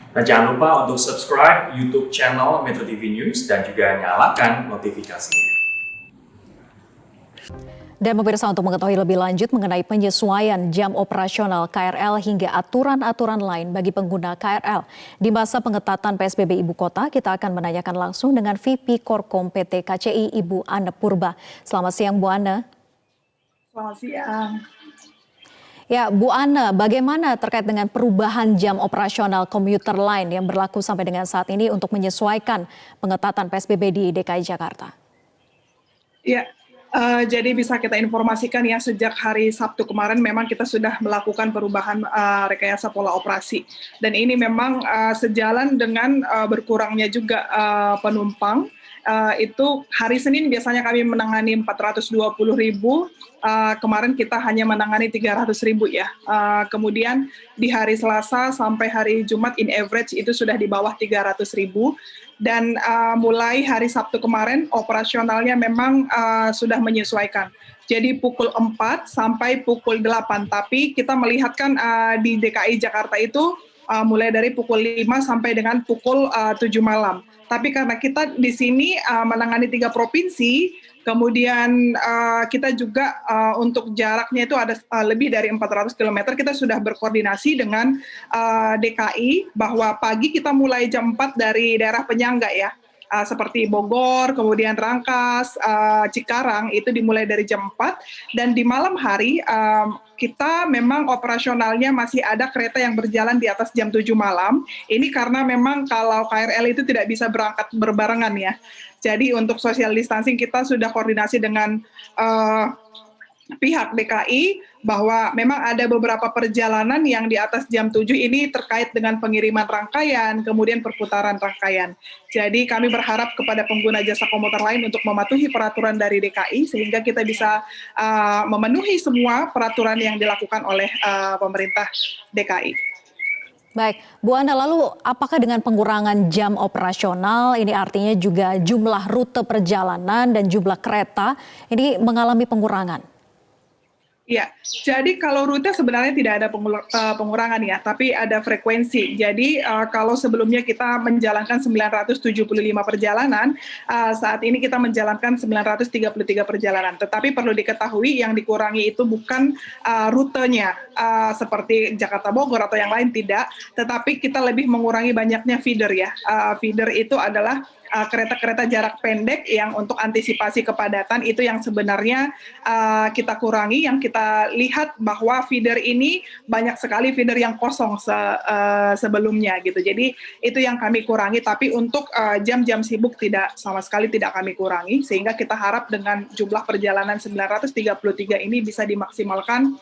Dan jangan lupa untuk subscribe YouTube channel Metro TV News dan juga nyalakan notifikasinya. Dan pemirsa, untuk mengetahui lebih lanjut mengenai penyesuaian jam operasional KRL hingga aturan-aturan lain bagi pengguna KRL di masa pengetatan PSBB Ibu Kota, kita akan menanyakan langsung dengan VP Korkom PT KCI Ibu Anne Purba. Selamat siang Bu Anne. Selamat siang. Ya, Bu Anne, bagaimana terkait dengan perubahan jam operasional komuter lain yang berlaku sampai dengan saat ini untuk menyesuaikan pengetatan PSBB di DKI Jakarta? Ya, jadi bisa kita informasikan ya, sejak hari Sabtu kemarin memang kita sudah melakukan perubahan rekayasa pola operasi. Dan ini memang sejalan dengan berkurangnya juga penumpang. Itu hari Senin biasanya kami menangani 420.000, kemarin kita hanya menangani 300.000 ya. Kemudian di hari Selasa sampai hari Jumat in average itu sudah di bawah 300.000. Dan mulai hari Sabtu kemarin operasionalnya memang sudah menyesuaikan. Jadi pukul 4 sampai pukul 8, tapi kita melihatkan di DKI Jakarta itu mulai dari pukul 5 sampai dengan pukul 7 malam. Tapi karena kita di sini menangani 3 provinsi, kemudian kita juga untuk jaraknya itu ada lebih dari 400 km, kita sudah berkoordinasi dengan DKI bahwa pagi kita mulai jam 4 dari daerah penyangga ya, seperti Bogor, kemudian Rangkas, Cikarang, itu dimulai dari jam 4, dan di malam hari kita memang operasionalnya masih ada kereta yang berjalan di atas jam 7 malam. Ini karena memang kalau KRL itu tidak bisa berangkat berbarengan ya. Jadi untuk social distancing kita sudah koordinasi dengan pihak DKI bahwa memang ada beberapa perjalanan yang di atas jam 7 ini terkait dengan pengiriman rangkaian, kemudian perputaran rangkaian. Jadi kami berharap kepada pengguna jasa komuter lain untuk mematuhi peraturan dari DKI sehingga kita bisa memenuhi semua peraturan yang dilakukan oleh pemerintah DKI. Baik, Bu Anne, lalu apakah dengan pengurangan jam operasional ini artinya juga jumlah rute perjalanan dan jumlah kereta ini mengalami pengurangan? Ya, jadi kalau rute sebenarnya tidak ada pengurangan ya, tapi ada frekuensi. Jadi kalau sebelumnya kita menjalankan 975 perjalanan, saat ini kita menjalankan 933 perjalanan. Tetapi perlu diketahui yang dikurangi itu bukan rutenya seperti Jakarta Bogor atau yang lain, tidak, tetapi kita lebih mengurangi banyaknya feeder ya. Feeder itu adalah kereta-kereta jarak pendek yang untuk antisipasi kepadatan, itu yang sebenarnya kita kurangi. Yang kita lihat bahwa feeder ini banyak sekali feeder yang kosong sebelumnya gitu. Jadi itu yang kami kurangi, tapi untuk jam-jam sibuk tidak, sama sekali tidak kami kurangi, sehingga kita harap dengan jumlah perjalanan 933 ini bisa dimaksimalkan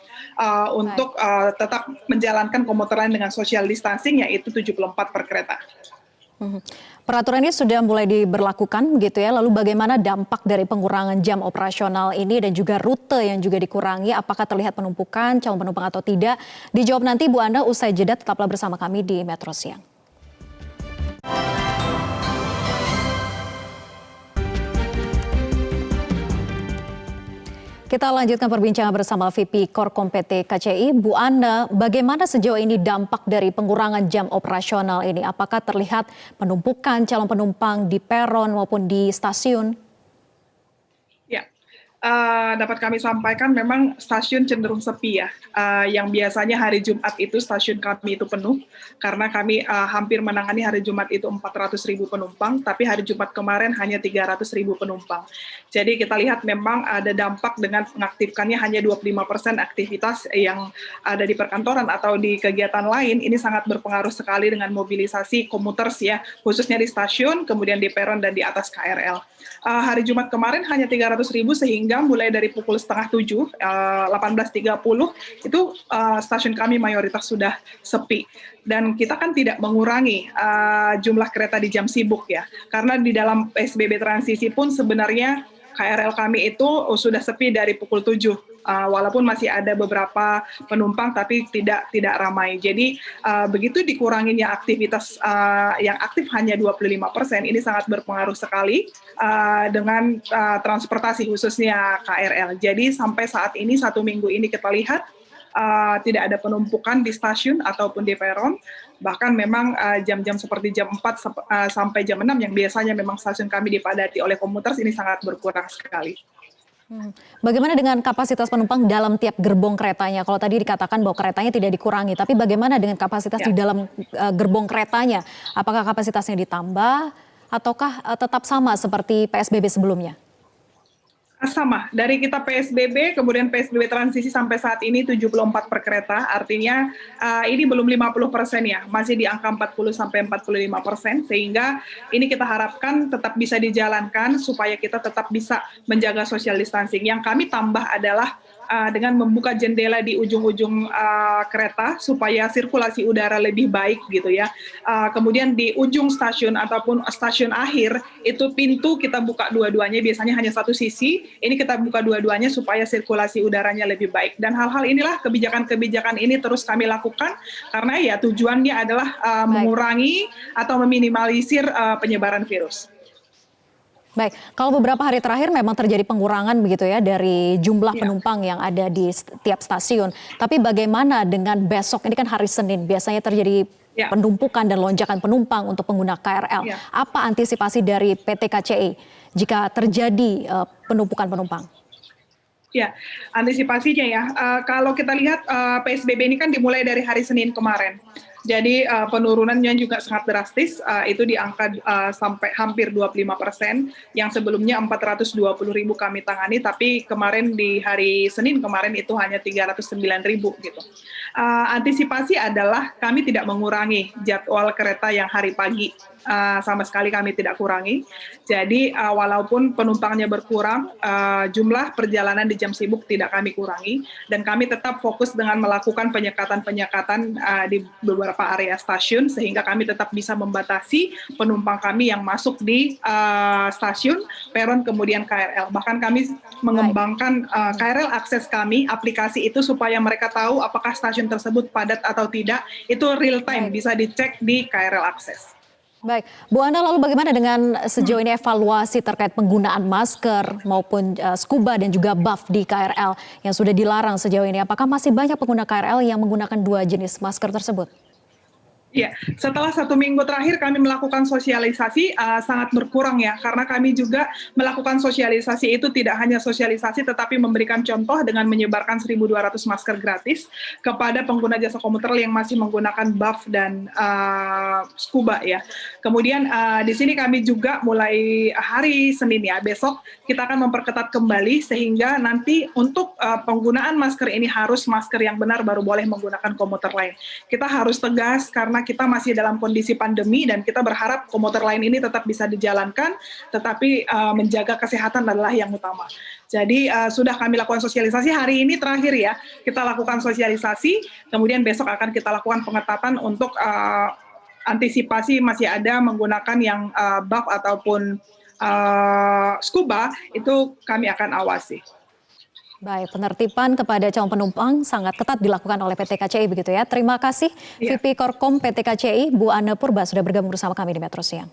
untuk tetap menjalankan komuter lain dengan social distancing, yaitu 74 per kereta. Peraturan ini sudah mulai diberlakukan gitu ya, lalu bagaimana dampak dari pengurangan jam operasional ini dan juga rute yang juga dikurangi, apakah terlihat penumpukan calon penumpang atau tidak? Dijawab nanti Bu Anne usai jeda, tetaplah bersama kami di Metro Siang. Kita lanjutkan perbincangan bersama VP Korkom PT KCI, Bu Anne. Bagaimana sejauh ini dampak dari pengurangan jam operasional ini? Apakah terlihat penumpukan calon penumpang di peron maupun di stasiun? Ya, dapat kami sampaikan memang stasiun cenderung sepi ya. Yang biasanya hari Jumat itu stasiun kami itu penuh, karena kami hampir menangani hari Jumat itu 400.000 penumpang, tapi hari Jumat kemarin hanya 300.000 penumpang. Jadi kita lihat memang ada dampak dengan mengaktifkannya hanya 25% aktivitas yang ada di perkantoran atau di kegiatan lain. Ini sangat berpengaruh sekali dengan mobilisasi komuters ya, khususnya di stasiun, kemudian di peron dan di atas KRL. Hari Jumat kemarin hanya 300.000, sehingga mulai dari pukul setengah 7, 18.30, itu stasiun kami mayoritas sudah sepi. Dan kita kan tidak mengurangi jumlah kereta di jam sibuk ya, karena di dalam PSBB transisi pun sebenarnya KRL kami itu sudah sepi dari pukul 7, walaupun masih ada beberapa penumpang tapi tidak ramai. Jadi begitu dikuranginya aktivitas yang aktif hanya 25%, ini sangat berpengaruh sekali dengan transportasi khususnya KRL. Jadi sampai saat ini, 1 minggu ini kita lihat tidak ada penumpukan di stasiun ataupun di peron. Bahkan memang jam-jam seperti jam 4 sampai jam 6 yang biasanya memang stasiun kami dipadati oleh komuter ini sangat berkurang sekali. Bagaimana dengan kapasitas penumpang dalam tiap gerbong keretanya? Kalau tadi dikatakan bahwa keretanya tidak dikurangi, tapi bagaimana dengan kapasitas di dalam gerbong keretanya? Apakah kapasitasnya ditambah ataukah tetap sama seperti PSBB sebelumnya? Sama, dari kita PSBB, kemudian PSBB transisi sampai saat ini 74 per kereta, artinya ini belum 50% ya, masih di angka 40 sampai 45%, sehingga ini kita harapkan tetap bisa dijalankan supaya kita tetap bisa menjaga social distancing. Yang kami tambah adalah dengan membuka jendela di ujung-ujung kereta supaya sirkulasi udara lebih baik gitu ya. Kemudian di ujung stasiun ataupun stasiun akhir itu pintu kita buka dua-duanya, biasanya hanya satu sisi, ini kita buka dua-duanya supaya sirkulasi udaranya lebih baik. Dan hal-hal inilah kebijakan-kebijakan ini terus kami lakukan karena ya tujuannya adalah mengurangi atau meminimalisir penyebaran virus. Baik, kalau beberapa hari terakhir memang terjadi pengurangan begitu ya dari jumlah penumpang yang ada di setiap stasiun. Tapi bagaimana dengan besok? Ini kan hari Senin, biasanya terjadi penumpukan dan lonjakan penumpang untuk pengguna KRL. Apa antisipasi dari PT KCI jika terjadi penumpukan penumpang? Ya, antisipasinya ya. Kalau kita lihat PSBB ini kan dimulai dari hari Senin kemarin. Jadi penurunannya juga sangat drastis, itu di angka sampai hampir 25%, yang sebelumnya 420.000 kami tangani, tapi kemarin di hari Senin kemarin itu hanya 309.000 gitu. Antisipasi adalah kami tidak mengurangi jadwal kereta yang hari pagi, sama sekali kami tidak kurangi. Jadi walaupun penumpangnya berkurang, jumlah perjalanan di jam sibuk tidak kami kurangi, dan kami tetap fokus dengan melakukan penyekatan-penyekatan di beberapa area stasiun sehingga kami tetap bisa membatasi penumpang kami yang masuk di stasiun, peron, kemudian KRL. Bahkan kami mengembangkan KRL akses kami, aplikasi itu supaya mereka tahu apakah stasiun tersebut padat atau tidak, itu real time bisa dicek di KRL akses. Baik, Bu Ana, lalu bagaimana dengan sejauh ini evaluasi terkait penggunaan masker maupun scuba dan juga buff di KRL yang sudah dilarang sejauh ini? Apakah masih banyak pengguna KRL yang menggunakan dua jenis masker tersebut? Ya, setelah 1 minggu terakhir kami melakukan sosialisasi sangat berkurang ya, karena kami juga melakukan sosialisasi itu tidak hanya sosialisasi tetapi memberikan contoh dengan menyebarkan 1.200 masker gratis kepada pengguna jasa komuter yang masih menggunakan buff dan scuba ya. Kemudian di sini kami juga mulai hari Senin ya, besok kita akan memperketat kembali sehingga nanti untuk penggunaan masker ini harus masker yang benar baru boleh menggunakan komuter lain. Kita harus tegas karena kita masih dalam kondisi pandemi dan kita berharap komuter lain ini tetap bisa dijalankan, tetapi menjaga kesehatan adalah yang utama. Jadi sudah kami lakukan sosialisasi hari ini terakhir ya, kita lakukan sosialisasi, kemudian besok akan kita lakukan pengetatan untuk antisipasi masih ada menggunakan yang buff ataupun scuba, itu kami akan awasi. Baik, penertiban kepada calon penumpang sangat ketat dilakukan oleh PT KCI begitu ya. Terima kasih VP Korkom PT KCI, Bu Ana Purba sudah bergabung bersama kami di Metro Siang.